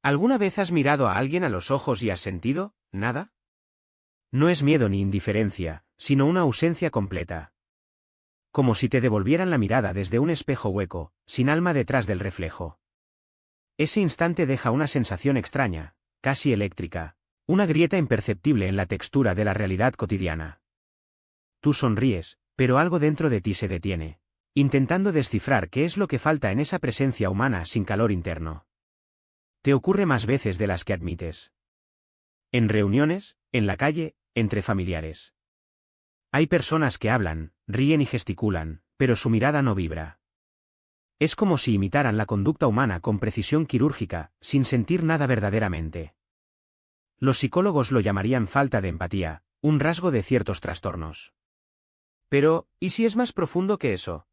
¿Alguna vez has mirado a alguien a los ojos y has sentido nada? No es miedo ni indiferencia, sino una ausencia completa. Como si te devolvieran la mirada desde un espejo hueco, sin alma detrás del reflejo. Ese instante deja una sensación extraña, casi eléctrica, una grieta imperceptible en la textura de la realidad cotidiana. Tú sonríes, pero algo dentro de ti se detiene, intentando descifrar qué es lo que falta en esa presencia humana sin calor interno. Te ocurre más veces de las que admites. En reuniones, en la calle, entre familiares. Hay personas que hablan, ríen y gesticulan, pero su mirada no vibra. Es como si imitaran la conducta humana con precisión quirúrgica, sin sentir nada verdaderamente. Los psicólogos lo llamarían falta de empatía, un rasgo de ciertos trastornos. Pero, ¿y si es más profundo que eso?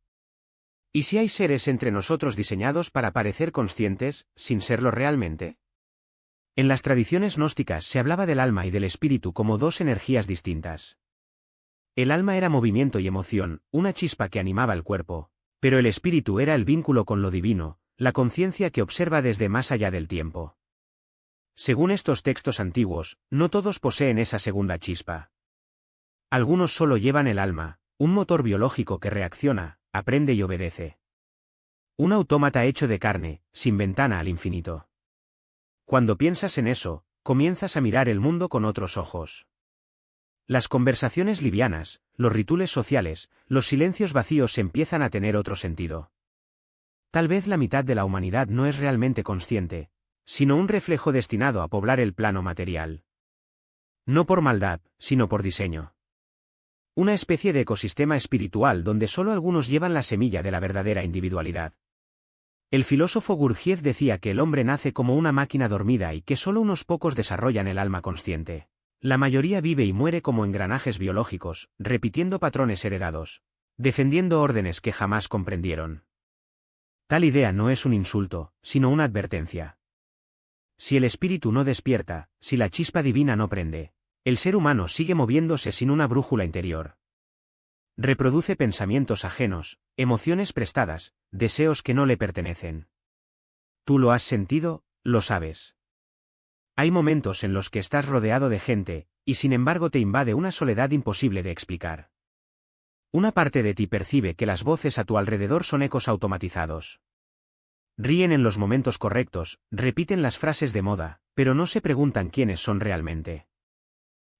¿Y si hay seres entre nosotros diseñados para parecer conscientes, sin serlo realmente? En las tradiciones gnósticas se hablaba del alma y del espíritu como dos energías distintas. El alma era movimiento y emoción, una chispa que animaba el cuerpo, pero el espíritu era el vínculo con lo divino, la conciencia que observa desde más allá del tiempo. Según estos textos antiguos, no todos poseen esa segunda chispa. Algunos solo llevan el alma, un motor biológico que reacciona, aprende y obedece. Un autómata hecho de carne, sin ventana al infinito. Cuando piensas en eso, comienzas a mirar el mundo con otros ojos. Las conversaciones livianas, los rituales sociales, los silencios vacíos empiezan a tener otro sentido. Tal vez la mitad de la humanidad no es realmente consciente, sino un reflejo destinado a poblar el plano material. No por maldad, sino por diseño. Una especie de ecosistema espiritual donde solo algunos llevan la semilla de la verdadera individualidad. El filósofo Gurdjieff decía que el hombre nace como una máquina dormida y que solo unos pocos desarrollan el alma consciente. La mayoría vive y muere como engranajes biológicos, repitiendo patrones heredados, defendiendo órdenes que jamás comprendieron. Tal idea no es un insulto, sino una advertencia. Si el espíritu no despierta, si la chispa divina no prende, el ser humano sigue moviéndose sin una brújula interior. Reproduce pensamientos ajenos, emociones prestadas, deseos que no le pertenecen. Tú lo has sentido, lo sabes. Hay momentos en los que estás rodeado de gente, y sin embargo te invade una soledad imposible de explicar. Una parte de ti percibe que las voces a tu alrededor son ecos automatizados. Ríen en los momentos correctos, repiten las frases de moda, pero no se preguntan quiénes son realmente.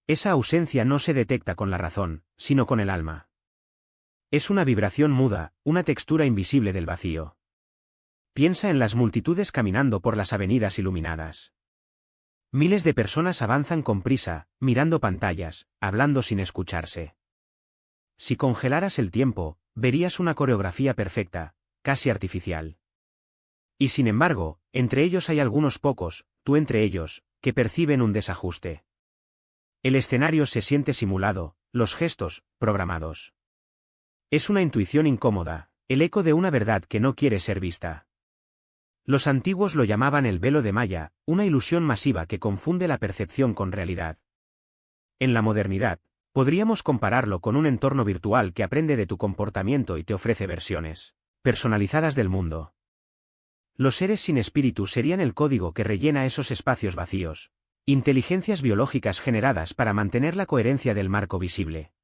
Esa ausencia no se detecta con la razón, sino con el alma. Es una vibración muda, una textura invisible del vacío. Piensa en las multitudes caminando por las avenidas iluminadas. Miles de personas avanzan con prisa, mirando pantallas, hablando sin escucharse. Si congelaras el tiempo, verías una coreografía perfecta, casi artificial. Y sin embargo, entre ellos hay algunos pocos, tú entre ellos, que perciben un desajuste. El escenario se siente simulado, los gestos, programados. Es una intuición incómoda, el eco de una verdad que no quiere ser vista. Los antiguos lo llamaban el velo de Maya, una ilusión masiva que confunde la percepción con realidad. En la modernidad, podríamos compararlo con un entorno virtual que aprende de tu comportamiento y te ofrece versiones personalizadas del mundo. Los seres sin espíritu serían el código que rellena esos espacios vacíos, inteligencias biológicas generadas para mantener la coherencia del marco visible.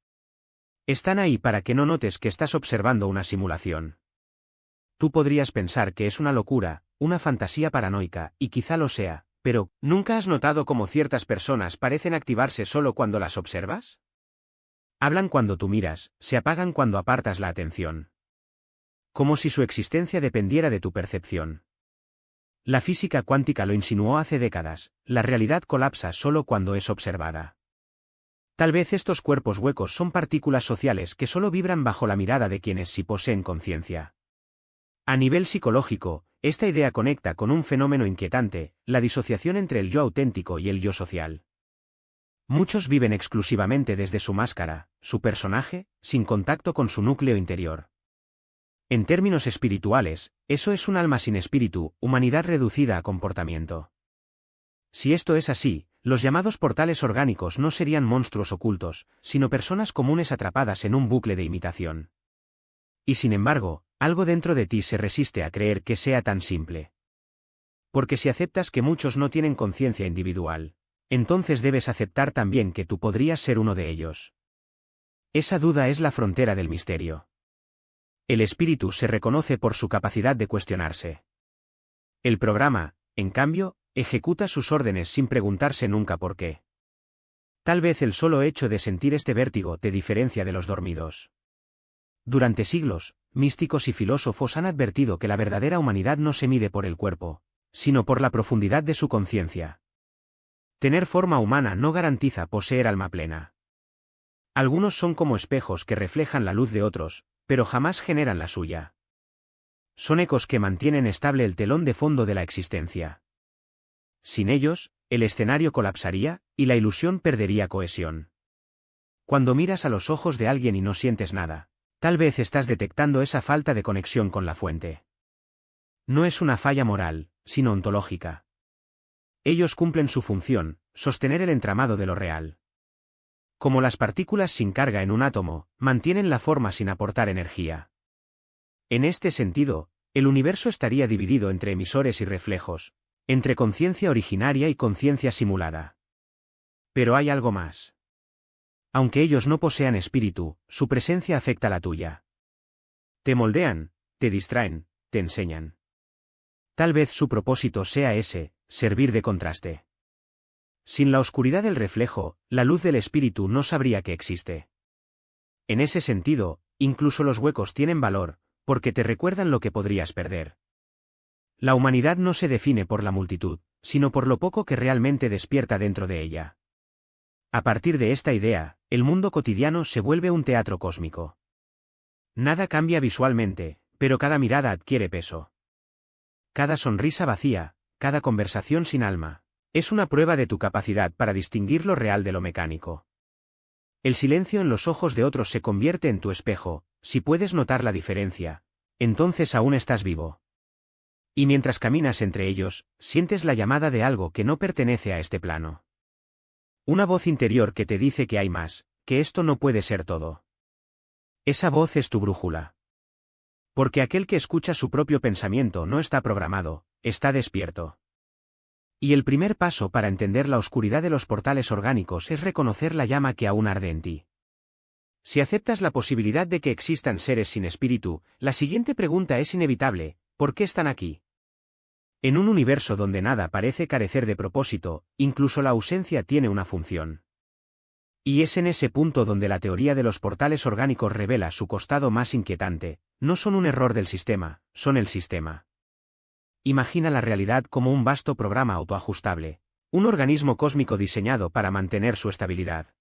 Están ahí para que no notes que estás observando una simulación. Tú podrías pensar que es una locura, una fantasía paranoica, y quizá lo sea, pero ¿nunca has notado cómo ciertas personas parecen activarse solo cuando las observas? Hablan cuando tú miras, se apagan cuando apartas la atención. Como si su existencia dependiera de tu percepción. La física cuántica lo insinuó hace décadas, la realidad colapsa solo cuando es observada. Tal vez estos cuerpos huecos son partículas sociales que solo vibran bajo la mirada de quienes sí poseen conciencia. A nivel psicológico, esta idea conecta con un fenómeno inquietante, la disociación entre el yo auténtico y el yo social. Muchos viven exclusivamente desde su máscara, su personaje, sin contacto con su núcleo interior. En términos espirituales, eso es un alma sin espíritu, humanidad reducida a comportamiento. Si esto es así, los llamados portales orgánicos no serían monstruos ocultos, sino personas comunes atrapadas en un bucle de imitación. Y sin embargo, algo dentro de ti se resiste a creer que sea tan simple. Porque si aceptas que muchos no tienen conciencia individual, entonces debes aceptar también que tú podrías ser uno de ellos. Esa duda es la frontera del misterio. El espíritu se reconoce por su capacidad de cuestionarse. El programa, en cambio, ejecuta sus órdenes sin preguntarse nunca por qué. Tal vez el solo hecho de sentir este vértigo te diferencia de los dormidos. Durante siglos, místicos y filósofos han advertido que la verdadera humanidad no se mide por el cuerpo, sino por la profundidad de su conciencia. Tener forma humana no garantiza poseer alma plena. Algunos son como espejos que reflejan la luz de otros, pero jamás generan la suya. Son ecos que mantienen estable el telón de fondo de la existencia. Sin ellos, el escenario colapsaría, y la ilusión perdería cohesión. Cuando miras a los ojos de alguien y no sientes nada, tal vez estás detectando esa falta de conexión con la fuente. No es una falla moral, sino ontológica. Ellos cumplen su función, sostener el entramado de lo real. Como las partículas sin carga en un átomo, mantienen la forma sin aportar energía. En este sentido, el universo estaría dividido entre emisores y reflejos, entre conciencia originaria y conciencia simulada. Pero hay algo más. Aunque ellos no posean espíritu, su presencia afecta la tuya. Te moldean, te distraen, te enseñan. Tal vez su propósito sea ese, servir de contraste. Sin la oscuridad del reflejo, la luz del espíritu no sabría que existe. En ese sentido, incluso los huecos tienen valor, porque te recuerdan lo que podrías perder. La humanidad no se define por la multitud, sino por lo poco que realmente despierta dentro de ella. A partir de esta idea, el mundo cotidiano se vuelve un teatro cósmico. Nada cambia visualmente, pero cada mirada adquiere peso. Cada sonrisa vacía, cada conversación sin alma, es una prueba de tu capacidad para distinguir lo real de lo mecánico. El silencio en los ojos de otros se convierte en tu espejo, si puedes notar la diferencia, entonces aún estás vivo. Y mientras caminas entre ellos, sientes la llamada de algo que no pertenece a este plano. Una voz interior que te dice que hay más, que esto no puede ser todo. Esa voz es tu brújula. Porque aquel que escucha su propio pensamiento no está programado, está despierto. Y el primer paso para entender la oscuridad de los portales orgánicos es reconocer la llama que aún arde en ti. Si aceptas la posibilidad de que existan seres sin espíritu, la siguiente pregunta es inevitable: ¿por qué están aquí? En un universo donde nada parece carecer de propósito, incluso la ausencia tiene una función. Y es en ese punto donde la teoría de los portales orgánicos revela su costado más inquietante: no son un error del sistema, son el sistema. Imagina la realidad como un vasto programa autoajustable, un organismo cósmico diseñado para mantener su estabilidad.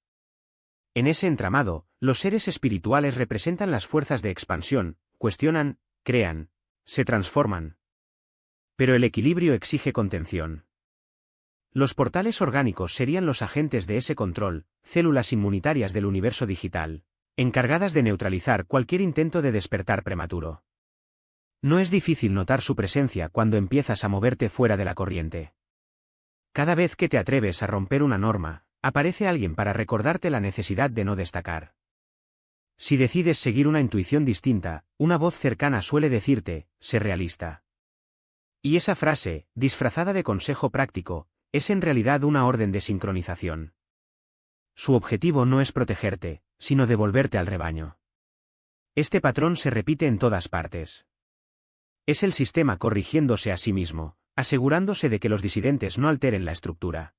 En ese entramado, los seres espirituales representan las fuerzas de expansión, cuestionan, crean, se transforman. Pero el equilibrio exige contención. Los portales orgánicos serían los agentes de ese control, células inmunitarias del universo digital, encargadas de neutralizar cualquier intento de despertar prematuro. No es difícil notar su presencia cuando empiezas a moverte fuera de la corriente. Cada vez que te atreves a romper una norma, aparece alguien para recordarte la necesidad de no destacar. Si decides seguir una intuición distinta, una voz cercana suele decirte: sé realista. Y esa frase, disfrazada de consejo práctico, es en realidad una orden de sincronización. Su objetivo no es protegerte, sino devolverte al rebaño. Este patrón se repite en todas partes. Es el sistema corrigiéndose a sí mismo, asegurándose de que los disidentes no alteren la estructura.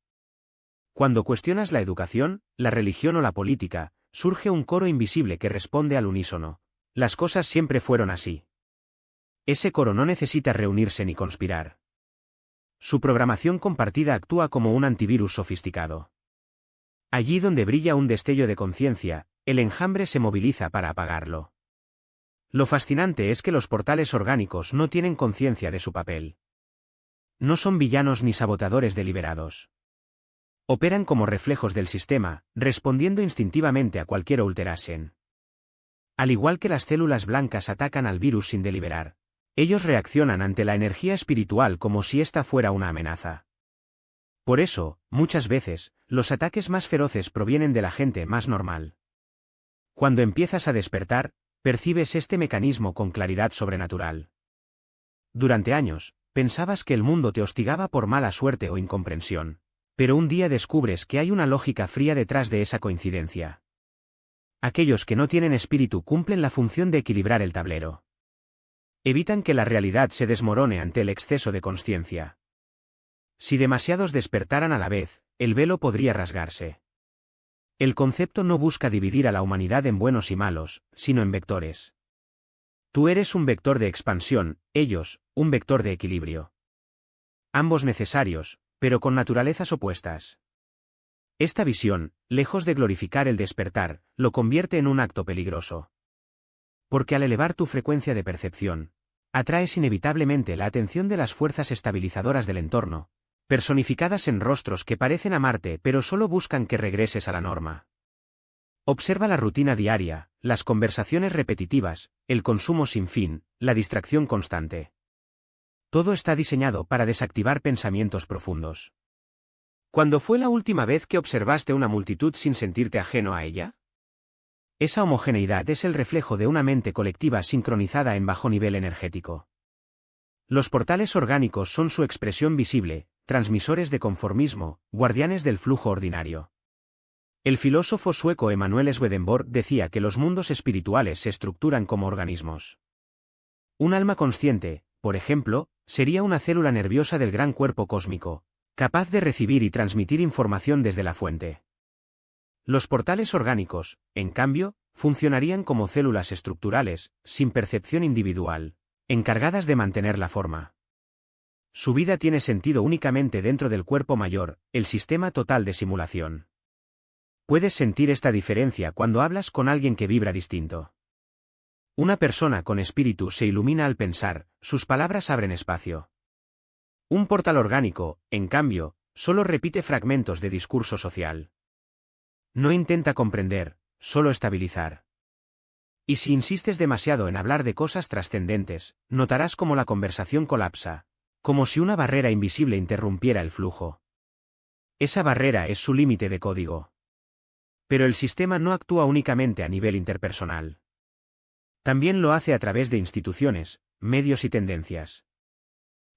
Cuando cuestionas la educación, la religión o la política, surge un coro invisible que responde al unísono: las cosas siempre fueron así. Ese coro no necesita reunirse ni conspirar. Su programación compartida actúa como un antivirus sofisticado. Allí donde brilla un destello de conciencia, el enjambre se moviliza para apagarlo. Lo fascinante es que los portales orgánicos no tienen conciencia de su papel. No son villanos ni sabotadores deliberados. Operan como reflejos del sistema, respondiendo instintivamente a cualquier alteración. Al igual que las células blancas atacan al virus sin deliberar, ellos reaccionan ante la energía espiritual como si ésta fuera una amenaza. Por eso, muchas veces, los ataques más feroces provienen de la gente más normal. Cuando empiezas a despertar, percibes este mecanismo con claridad sobrenatural. Durante años, Pensabas que el mundo te hostigaba por mala suerte o incomprensión. Pero un día descubres que hay una lógica fría detrás de esa coincidencia. Aquellos que no tienen espíritu cumplen la función de equilibrar el tablero. Evitan que la realidad se desmorone ante el exceso de consciencia. Si demasiados despertaran a la vez, el velo podría rasgarse. El concepto no busca dividir a la humanidad en buenos y malos, sino en vectores. Tú eres un vector de expansión, ellos, un vector de equilibrio. Ambos necesarios, pero con naturalezas opuestas. Esta visión, lejos de glorificar el despertar, lo convierte en un acto peligroso. Porque al elevar tu frecuencia de percepción, atraes inevitablemente la atención de las fuerzas estabilizadoras del entorno, personificadas en rostros que parecen amarte pero solo buscan que regreses a la norma. Observa la rutina diaria, las conversaciones repetitivas, el consumo sin fin, la distracción constante. Todo está diseñado para desactivar pensamientos profundos. ¿Cuándo fue la última vez que observaste una multitud sin sentirte ajeno a ella? Esa homogeneidad es el reflejo de una mente colectiva sincronizada en bajo nivel energético. Los portales orgánicos son su expresión visible, transmisores de conformismo, guardianes del flujo ordinario. El filósofo sueco Emanuel Swedenborg decía que los mundos espirituales se estructuran como organismos. Un alma consciente, por ejemplo, sería una célula nerviosa del gran cuerpo cósmico, capaz de recibir y transmitir información desde la fuente. Los portales orgánicos, en cambio, funcionarían como células estructurales, sin percepción individual, encargadas de mantener la forma. Su vida tiene sentido únicamente dentro del cuerpo mayor, el sistema total de simulación. Puedes sentir esta diferencia cuando hablas con alguien que vibra distinto. Una persona con espíritu se ilumina al pensar, sus palabras abren espacio. Un portal orgánico, en cambio, solo repite fragmentos de discurso social. No intenta comprender, solo estabilizar. Y si insistes demasiado en hablar de cosas trascendentes, notarás cómo la conversación colapsa, como si una barrera invisible interrumpiera el flujo. Esa barrera es su límite de código. Pero el sistema no actúa únicamente a nivel interpersonal. También lo hace a través de instituciones, medios y tendencias.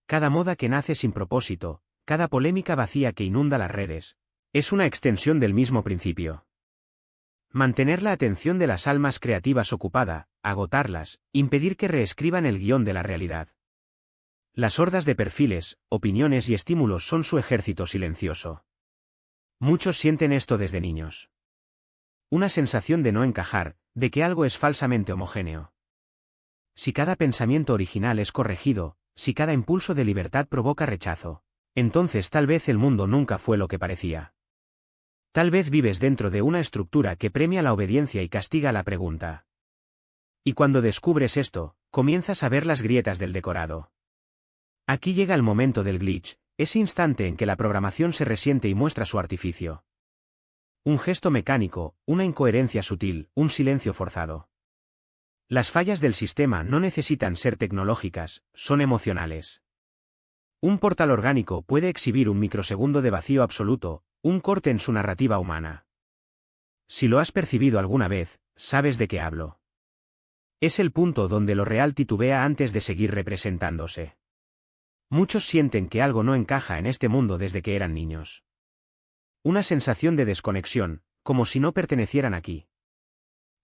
Cada moda que nace sin propósito, cada polémica vacía que inunda las redes, es una extensión del mismo principio. Mantener la atención de las almas creativas ocupada, agotarlas, impedir que reescriban el guión de la realidad. Las hordas de perfiles, opiniones y estímulos son su ejército silencioso. Muchos sienten esto desde niños. Una sensación de no encajar, de que algo es falsamente homogéneo. Si cada pensamiento original es corregido, si cada impulso de libertad provoca rechazo, entonces tal vez el mundo nunca fue lo que parecía. Tal vez vives dentro de una estructura que premia la obediencia y castiga la pregunta. Y cuando descubres esto, comienzas a ver las grietas del decorado. Aquí llega el momento del glitch, ese instante en que la programación se resiente y muestra su artificio. Un gesto mecánico, una incoherencia sutil, un silencio forzado. Las fallas del sistema no necesitan ser tecnológicas, son emocionales. Un portal orgánico puede exhibir un microsegundo de vacío absoluto, un corte en su narrativa humana. Si lo has percibido alguna vez, sabes de qué hablo. Es el punto donde lo real titubea antes de seguir representándose. Muchos sienten que algo no encaja en este mundo desde que eran niños. Una sensación de desconexión, como si no pertenecieran aquí.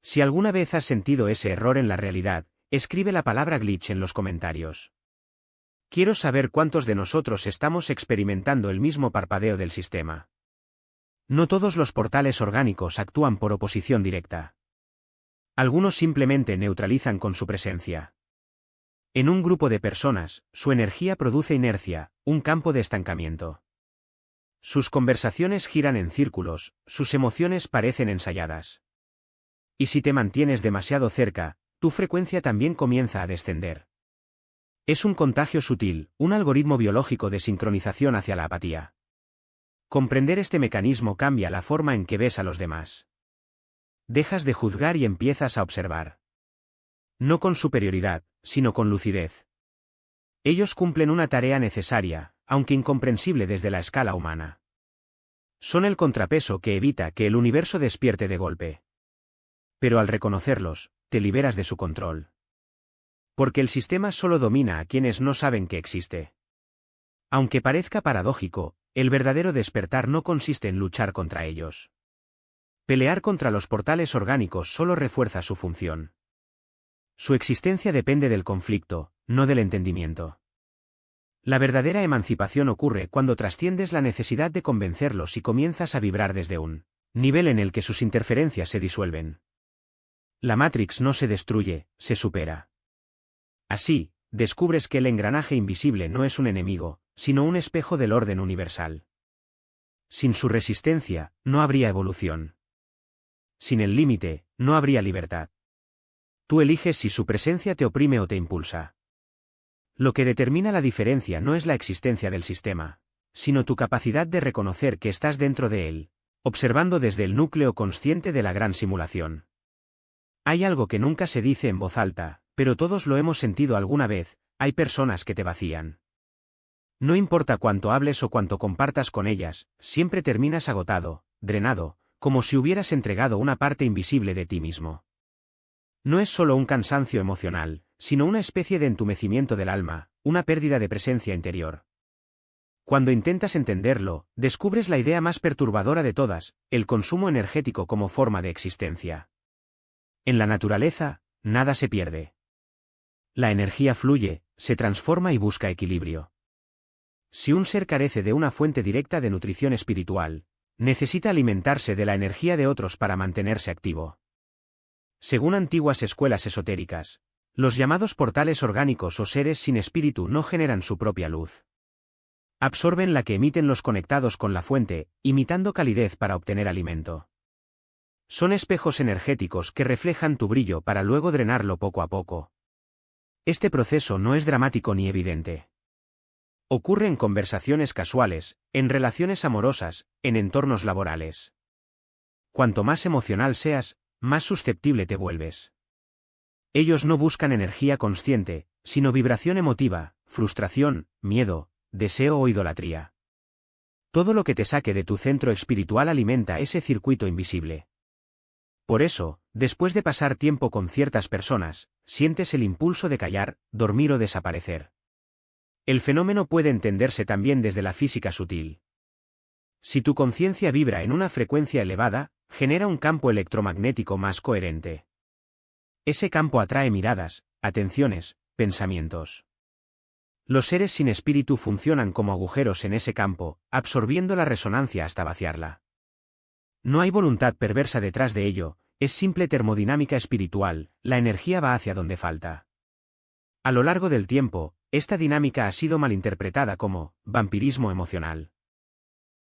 Si alguna vez has sentido ese error en la realidad, escribe la palabra glitch en los comentarios. Quiero saber cuántos de nosotros estamos experimentando el mismo parpadeo del sistema. No todos los portales orgánicos actúan por oposición directa. Algunos simplemente neutralizan con su presencia. En un grupo de personas, su energía produce inercia, un campo de estancamiento. Sus conversaciones giran en círculos, sus emociones parecen ensayadas. Y si te mantienes demasiado cerca, tu frecuencia también comienza a descender. Es un contagio sutil, un algoritmo biológico de sincronización hacia la apatía. Comprender este mecanismo cambia la forma en que ves a los demás. Dejas de juzgar y empiezas a observar. No con superioridad, sino con lucidez. Ellos cumplen una tarea necesaria, aunque incomprensible desde la escala humana. Son el contrapeso que evita que el universo despierte de golpe. Pero al reconocerlos, te liberas de su control. Porque el sistema solo domina a quienes no saben que existe. Aunque parezca paradójico, el verdadero despertar no consiste en luchar contra ellos. Pelear contra los portales orgánicos solo refuerza su función. Su existencia depende del conflicto, no del entendimiento. La verdadera emancipación ocurre cuando trasciendes la necesidad de convencerlos y comienzas a vibrar desde un nivel en el que sus interferencias se disuelven. La Matrix no se destruye, se supera. Así, descubres que el engranaje invisible no es un enemigo, sino un espejo del orden universal. Sin su resistencia, no habría evolución. Sin el límite, no habría libertad. Tú eliges si su presencia te oprime o te impulsa. Lo que determina la diferencia no es la existencia del sistema, sino tu capacidad de reconocer que estás dentro de él, observando desde el núcleo consciente de la gran simulación. Hay algo que nunca se dice en voz alta, pero todos lo hemos sentido alguna vez: hay personas que te vacían. No importa cuánto hables o cuánto compartas con ellas, siempre terminas agotado, drenado, como si hubieras entregado una parte invisible de ti mismo. No es solo un cansancio emocional, sino una especie de entumecimiento del alma, una pérdida de presencia interior. Cuando intentas entenderlo, descubres la idea más perturbadora de todas: el consumo energético como forma de existencia. En la naturaleza, nada se pierde. La energía fluye, se transforma y busca equilibrio. Si un ser carece de una fuente directa de nutrición espiritual, necesita alimentarse de la energía de otros para mantenerse activo. Según antiguas escuelas esotéricas, los llamados portales orgánicos o seres sin espíritu no generan su propia luz. Absorben la que emiten los conectados con la fuente, imitando calidez para obtener alimento. Son espejos energéticos que reflejan tu brillo para luego drenarlo poco a poco. Este proceso no es dramático ni evidente. Ocurre en conversaciones casuales, en relaciones amorosas, en entornos laborales. Cuanto más emocional seas, más susceptible te vuelves. Ellos no buscan energía consciente, sino vibración emotiva, frustración, miedo, deseo o idolatría. Todo lo que te saque de tu centro espiritual alimenta ese circuito invisible. Por eso, después de pasar tiempo con ciertas personas, sientes el impulso de callar, dormir o desaparecer. El fenómeno puede entenderse también desde la física sutil. Si tu conciencia vibra en una frecuencia elevada, genera un campo electromagnético más coherente. Ese campo atrae miradas, atenciones, pensamientos. Los seres sin espíritu funcionan como agujeros en ese campo, absorbiendo la resonancia hasta vaciarla. No hay voluntad perversa detrás de ello, es simple termodinámica espiritual, la energía va hacia donde falta. A lo largo del tiempo, esta dinámica ha sido malinterpretada como vampirismo emocional.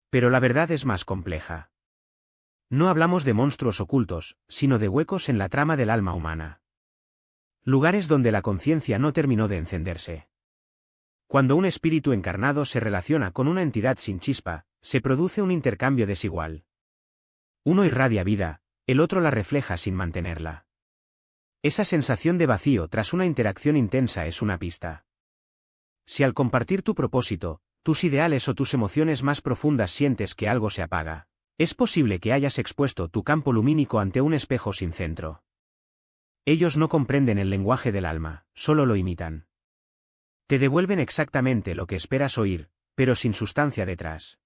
Pero la verdad es más compleja. No hablamos de monstruos ocultos, sino de huecos en la trama del alma humana. Lugares donde la conciencia no terminó de encenderse. Cuando un espíritu encarnado se relaciona con una entidad sin chispa, se produce un intercambio desigual. Uno irradia vida, el otro la refleja sin mantenerla. Esa sensación de vacío tras una interacción intensa es una pista. Si al compartir tu propósito, tus ideales o tus emociones más profundas sientes que algo se apaga, es posible que hayas expuesto tu campo lumínico ante un espejo sin centro. Ellos no comprenden el lenguaje del alma, solo lo imitan. Te devuelven exactamente lo que esperas oír, pero sin sustancia detrás.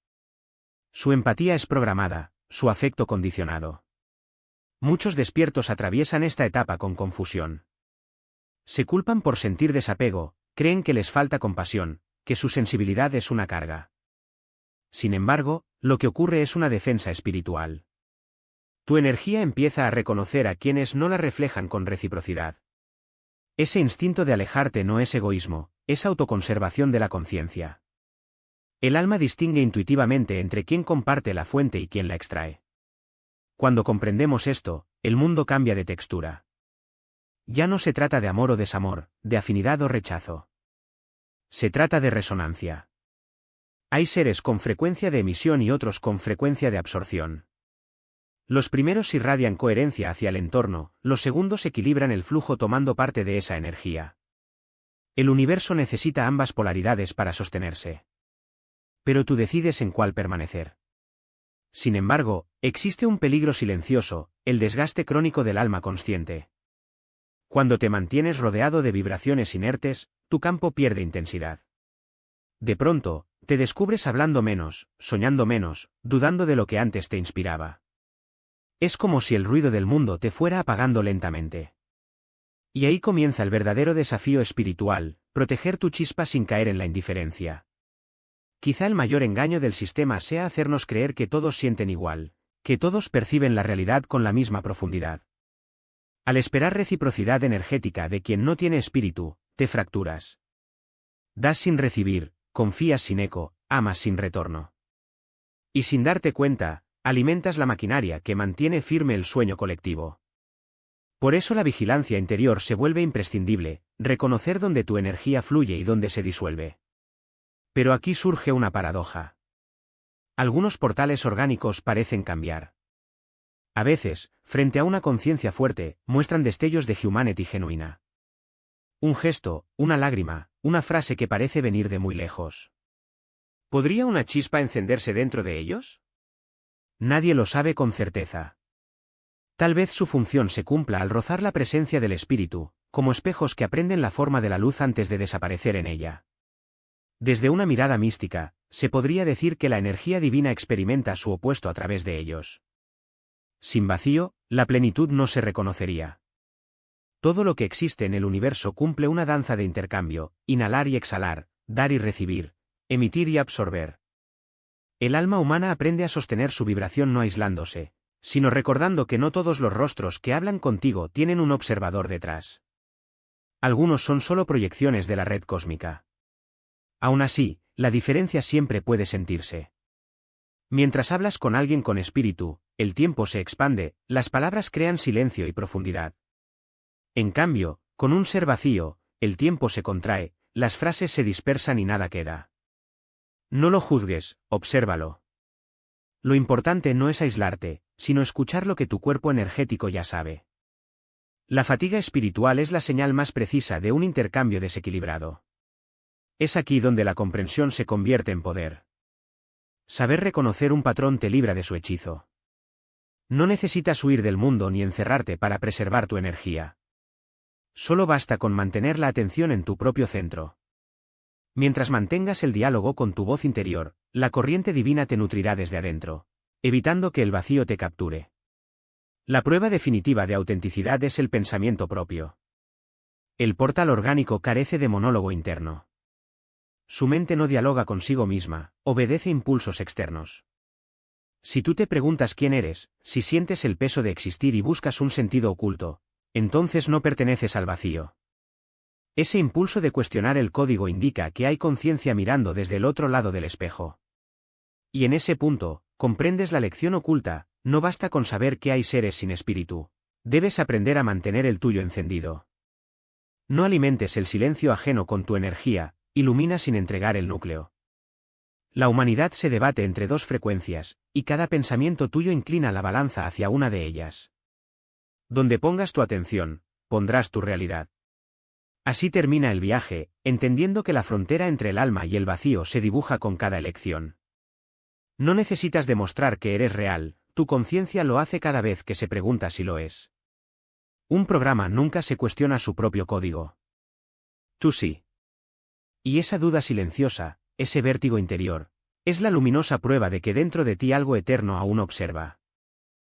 Su empatía es programada, su afecto condicionado. Muchos despiertos atraviesan esta etapa con confusión. Se culpan por sentir desapego, creen que les falta compasión, que su sensibilidad es una carga. Sin embargo, lo que ocurre es una defensa espiritual. Tu energía empieza a reconocer a quienes no la reflejan con reciprocidad. Ese instinto de alejarte no es egoísmo, es autoconservación de la conciencia. El alma distingue intuitivamente entre quien comparte la fuente y quien la extrae. Cuando comprendemos esto, el mundo cambia de textura. Ya no se trata de amor o desamor, de afinidad o rechazo. Se trata de resonancia. Hay seres con frecuencia de emisión y otros con frecuencia de absorción. Los primeros irradian coherencia hacia el entorno, los segundos equilibran el flujo tomando parte de esa energía. El universo necesita ambas polaridades para sostenerse. Pero tú decides en cuál permanecer. Sin embargo, existe un peligro silencioso, el desgaste crónico del alma consciente. Cuando te mantienes rodeado de vibraciones inertes, tu campo pierde intensidad. De pronto, te descubres hablando menos, soñando menos, dudando de lo que antes te inspiraba. Es como si el ruido del mundo te fuera apagando lentamente. Y ahí comienza el verdadero desafío espiritual, proteger tu chispa sin caer en la indiferencia. Quizá el mayor engaño del sistema sea hacernos creer que todos sienten igual, que todos perciben la realidad con la misma profundidad. Al esperar reciprocidad energética de quien no tiene espíritu, te fracturas. Das sin recibir, confías sin eco, amas sin retorno. Y sin darte cuenta, alimentas la maquinaria que mantiene firme el sueño colectivo. Por eso la vigilancia interior se vuelve imprescindible, reconocer dónde tu energía fluye y dónde se disuelve. Pero aquí surge una paradoja. Algunos portales orgánicos parecen cambiar. A veces, frente a una conciencia fuerte, muestran destellos de humanity genuina. Un gesto, una lágrima, una frase que parece venir de muy lejos. ¿Podría una chispa encenderse dentro de ellos? Nadie lo sabe con certeza. Tal vez su función se cumpla al rozar la presencia del espíritu, como espejos que aprenden la forma de la luz antes de desaparecer en ella. Desde una mirada mística, se podría decir que la energía divina experimenta su opuesto a través de ellos. Sin vacío, la plenitud no se reconocería. Todo lo que existe en el universo cumple una danza de intercambio, inhalar y exhalar, dar y recibir, emitir y absorber. El alma humana aprende a sostener su vibración no aislándose, sino recordando que no todos los rostros que hablan contigo tienen un observador detrás. Algunos son solo proyecciones de la red cósmica. Aún así, la diferencia siempre puede sentirse. Mientras hablas con alguien con espíritu, el tiempo se expande, las palabras crean silencio y profundidad. En cambio, con un ser vacío, el tiempo se contrae, las frases se dispersan y nada queda. No lo juzgues, obsérvalo. Lo importante no es aislarte, sino escuchar lo que tu cuerpo energético ya sabe. La fatiga espiritual es la señal más precisa de un intercambio desequilibrado. Es aquí donde la comprensión se convierte en poder. Saber reconocer un patrón te libra de su hechizo. No necesitas huir del mundo ni encerrarte para preservar tu energía. Solo basta con mantener la atención en tu propio centro. Mientras mantengas el diálogo con tu voz interior, la corriente divina te nutrirá desde adentro, evitando que el vacío te capture. La prueba definitiva de autenticidad es el pensamiento propio. El portal orgánico carece de monólogo interno. Su mente no dialoga consigo misma, obedece impulsos externos. Si tú te preguntas quién eres, si sientes el peso de existir y buscas un sentido oculto, entonces no perteneces al vacío. Ese impulso de cuestionar el código indica que hay conciencia mirando desde el otro lado del espejo. Y en ese punto, comprendes la lección oculta, no basta con saber que hay seres sin espíritu. Debes aprender a mantener el tuyo encendido. No alimentes el silencio ajeno con tu energía, ilumina sin entregar el núcleo. La humanidad se debate entre dos frecuencias, y cada pensamiento tuyo inclina la balanza hacia una de ellas. Donde pongas tu atención, pondrás tu realidad. Así termina el viaje, entendiendo que la frontera entre el alma y el vacío se dibuja con cada elección. No necesitas demostrar que eres real, tu conciencia lo hace cada vez que se pregunta si lo es. Un programa nunca se cuestiona su propio código. Tú sí. Y esa duda silenciosa, ese vértigo interior, es la luminosa prueba de que dentro de ti algo eterno aún observa.